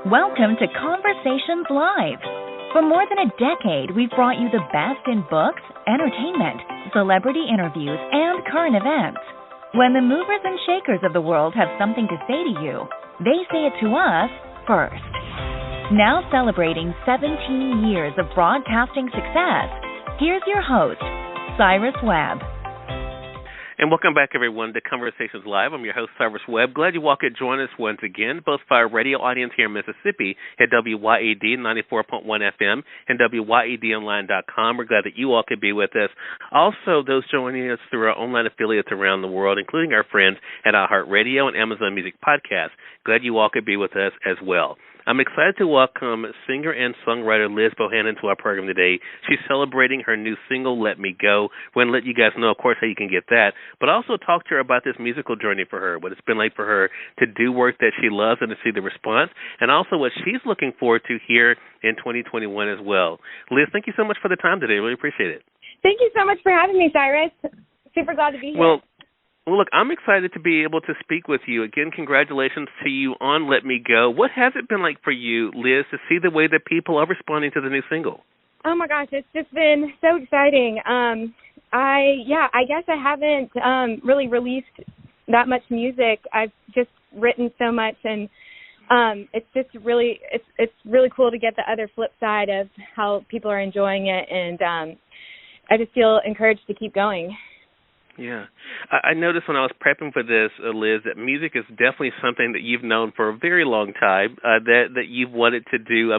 Welcome to Conversations Live. For more than a decade, we've brought you the best in books, entertainment, celebrity interviews, and current events. When the movers and shakers of the world have something to say to you, they say it to us first. Now celebrating 17 years of broadcasting success, here's your host, Cyrus Webb. And welcome back, everyone, to Conversations Live. I'm your host, Cyrus Webb. Glad you all could join us once again, both for our radio audience here in Mississippi at WYED 94.1 FM and WYEDonline.com. We're glad that you all could be with us. Also, those joining us through our online affiliates around the world, including our friends at iHeartRadio and Amazon Music Podcast. Glad you all could be with us as well. I'm excited to welcome singer and songwriter Liz Bohannon to our program today. She's celebrating her new single, Let Me Go. We're going to let you guys know, of course, how you can get that, but also talk to her about this musical journey for her, what it's been like for her to do work that she loves and to see the response, and also what she's looking forward to here in 2021 as well. Liz, thank you so much for the time today. I really appreciate it. Thank you so much for having me, Cyrus. Super glad to be here. Well, look, I'm excited to be able to speak with you. Again, congratulations to you on Let Me Go. What has it been like for you, Liz, to see the way that people are responding to the new single? Oh, my gosh, it's just been so exciting. I guess I haven't really released that much music. I've just written so much, and it's just really it's really cool to get the other flip side of how people are enjoying it, and I just feel encouraged to keep going. Yeah. I noticed when I was prepping for this, Liz, that music is definitely something that you've known for a very long time, that you've wanted to do,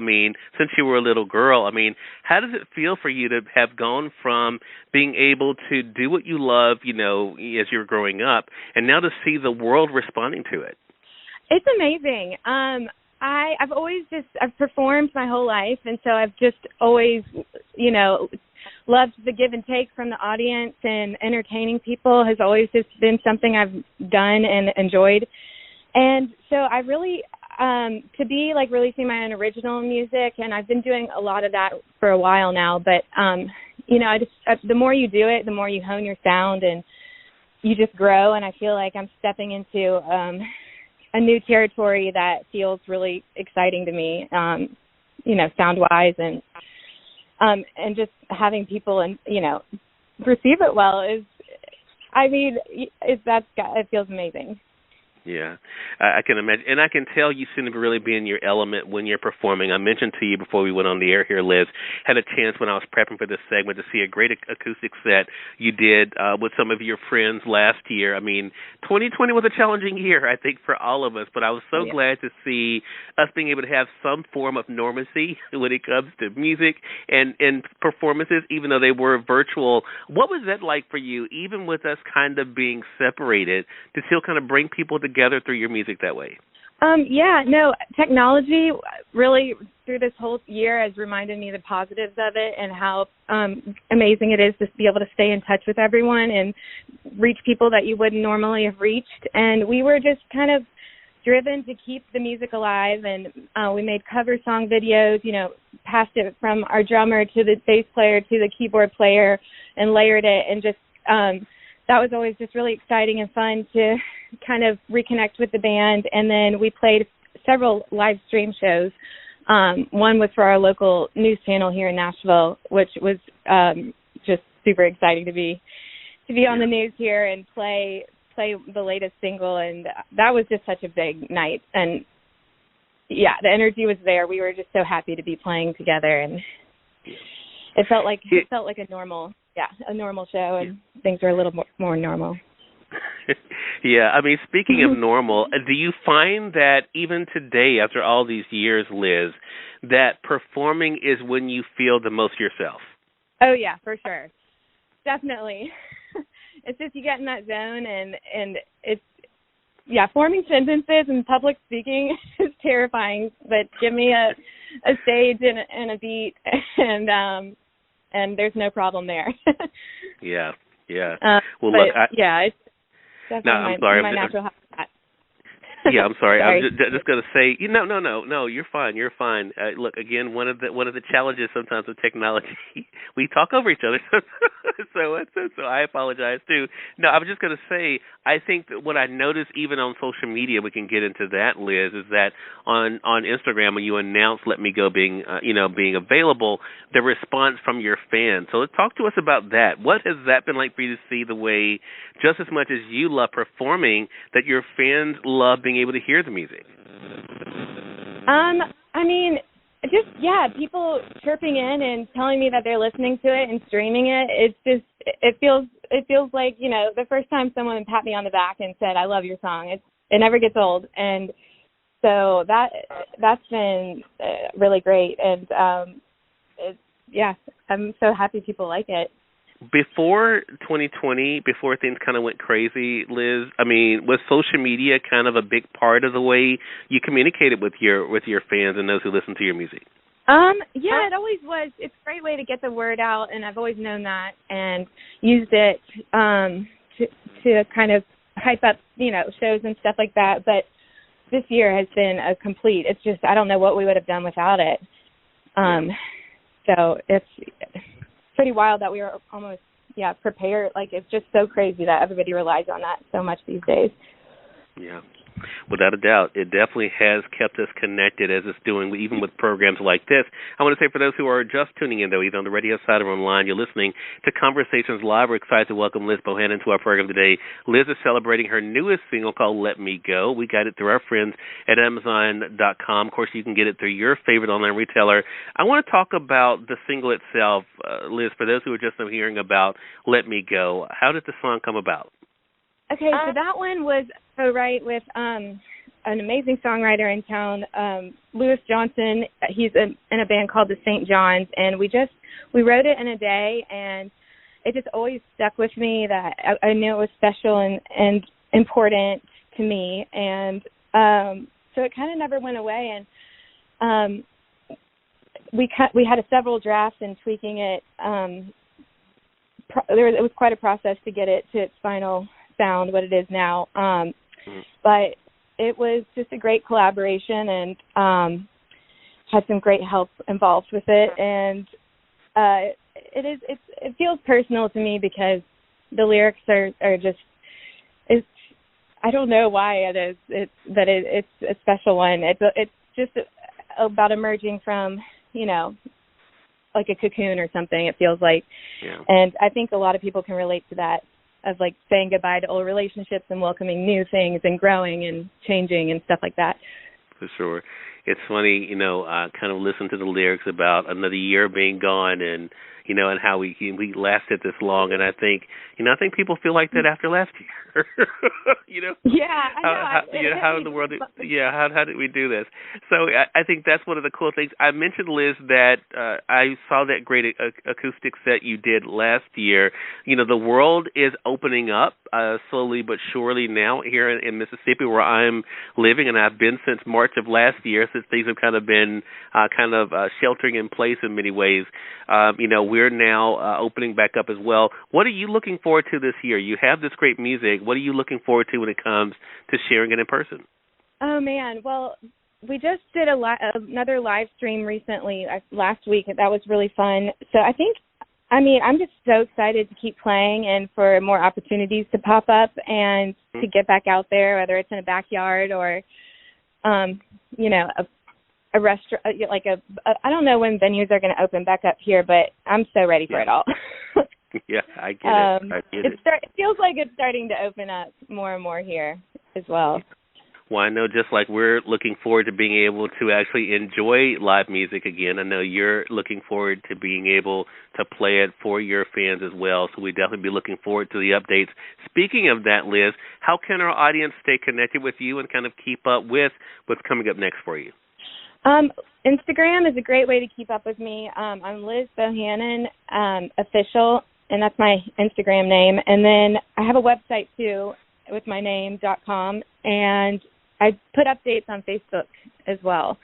since you were a little girl. How does it feel for you to have gone from being able to do what you love, as you were growing up, and now to see the world responding to it? It's amazing. I've performed my whole life, and so I've just always, loved the give and take from the audience, and entertaining people has always just been something I've done and enjoyed. And so I really, to be like releasing my own original music, and I've been doing a lot of that for a while now, but, the more you do it, the more you hone your sound, and you just grow, and I feel like I'm stepping into a new territory that feels really exciting to me, sound-wise, and just having people receive it well it feels amazing. Yeah, I can imagine. And I can tell you seem to really be in your element when you're performing. I mentioned to you before we went on the air here, Liz, had a chance when I was prepping for this segment to see a great acoustic set you did with some of your friends last year. 2020 was a challenging year, I think, for all of us, but I was so glad to see us being able to have some form of normalcy when it comes to music and performances, even though they were virtual. What was that like for you, even with us kind of being separated, to still kind of bring people together through your music that way? Technology really through this whole year has reminded me the positives of it, and how amazing it is to be able to stay in touch with everyone and reach people that you wouldn't normally have reached. And we were just kind of driven to keep the music alive, and we made cover song videos, passed it from our drummer to the bass player to the keyboard player, and layered it, and just that was always just really exciting and fun to kind of reconnect with the band. And then we played several live stream shows. One was for our local news channel here in Nashville, which was just super exciting to be on the news here and play the latest single. And that was just such a big night. And the energy was there. We were just so happy to be playing together, and it felt like a normal show, and things are a little more normal. Yeah, speaking of normal, do you find that even today, after all these years, Liz, that performing is when you feel the most yourself? Oh, yeah, for sure. Definitely. It's just you get in that zone, and it's, forming sentences and public speaking is terrifying, but give me a stage and a beat, and there's no problem there. Yeah. It's definitely my natural habitat. Yeah, I'm sorry. I was just going to say, no, you're fine. You're fine. Look, again, one of the challenges sometimes with technology, we talk over each other. so I apologize too. No, I was just going to say, I think that what I noticed even on social media, we can get into that, Liz, is that on Instagram when you announce Let Me Go being available, the response from your fans. So talk to us about that. What has that been like for you to see the way, just as much as you love performing, that your fans love being able to hear the music? I mean, people chirping in and telling me that they're listening to it and streaming it. It's just, it feels like, the first time someone pat me on the back and said, "I love your song." It never gets old, and so that's been really great, and I'm so happy people like it. Before 2020, before things kind of went crazy, Liz, I mean, was social media kind of a big part of the way you communicated with your fans and those who listen to your music? Yeah, it always was. It's a great way to get the word out, and I've always known that and used it to kind of hype up, shows and stuff like that. But this year has been a complete. It's just, I don't know what we would have done without it. So it's pretty wild that we were almost prepared. Like, it's just so crazy that everybody relies on that so much these days. Yeah, without a doubt, it definitely has kept us connected, as it's doing even with programs like this. I want to say, for those who are just tuning in, though, either on the radio side or online, you're listening to Conversations Live. We're excited to welcome Liz Bohannon to our program today. Liz is celebrating her newest single called Let Me Go. We got it through our friends at Amazon.com. Of course, you can get it through your favorite online retailer. I want to talk about the single itself, Liz, for those who are just now hearing about Let Me Go. How did the song come about? Okay, so that one was co-write with an amazing songwriter in town, Lewis Johnson. He's in a band called the St. John's, and we wrote it in a day, and it just always stuck with me that I knew it was special and important to me, and so it kind of never went away. And we had several drafts and tweaking it. It was quite a process to get it to its final sound, what it is now. But it was just a great collaboration, and had some great help involved with it. And it feels personal to me because the lyrics are just, I don't know why it is. It's a special one. It's just about emerging from, like a cocoon or something, it feels like. Yeah. And I think a lot of people can relate to that, of like saying goodbye to old relationships and welcoming new things and growing and changing and stuff like that. For sure. It's funny, I kind of listen to the lyrics about another year being gone and, and how we lasted this long. And I think people feel like that after last year. Yeah, I know. How in the world? How did we do this? So I think that's one of the cool things. I mentioned, Liz, that I saw that great acoustic set you did last year. The world is opening up slowly but surely now here in Mississippi, where I'm living, and I've been since March of last year, since things have kind of been sheltering in place in many ways. We're now opening back up as well. What are you looking forward to this year? You have this great music. What are you looking forward to when it comes to sharing it in person? Oh, man. Well, we just did another live stream recently, last week. That was really fun. So I'm just so excited to keep playing and for more opportunities to pop up and to get back out there, whether it's in a backyard or, a restaurant, I don't know when venues are going to open back up here, but I'm so ready for it all. Yeah, I get it. It feels like it's starting to open up more and more here as well. Well, I know just like we're looking forward to being able to actually enjoy live music again, I know you're looking forward to being able to play it for your fans as well, so we definitely be looking forward to the updates. Speaking of that, Liz, how can our audience stay connected with you and kind of keep up with what's coming up next for you? Instagram is a great way to keep up with me. I'm Liz Bohannon, official, and that's my Instagram name. And then I have a website, too, with my name.com, and I put updates on Facebook as well.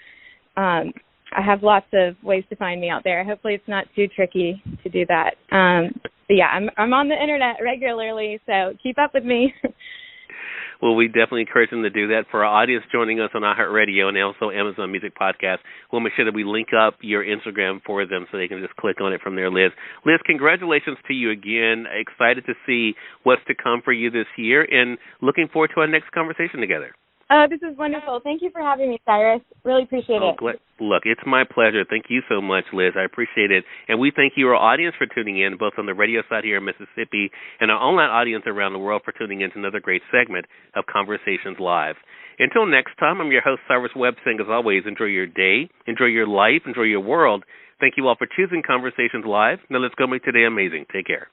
I have lots of ways to find me out there. Hopefully it's not too tricky to do that. But yeah, I'm on the internet regularly, so keep up with me. Well, we definitely encourage them to do that. For our audience joining us on iHeartRadio and also Amazon Music Podcast, we'll make sure that we link up your Instagram for them so they can just click on it from there, Liz. Liz, congratulations to you again. Excited to see what's to come for you this year and looking forward to our next conversation together. This is wonderful. Thank you for having me, Cyrus. Really appreciate it. Look, it's my pleasure. Thank you so much, Liz. I appreciate it. And we thank you, our audience, for tuning in, both on the radio side here in Mississippi and our online audience around the world for tuning in to another great segment of Conversations Live. Until next time, I'm your host, Cyrus Webb, saying, as always, enjoy your day, enjoy your life, enjoy your world. Thank you all for choosing Conversations Live. Now let's go make today amazing. Take care.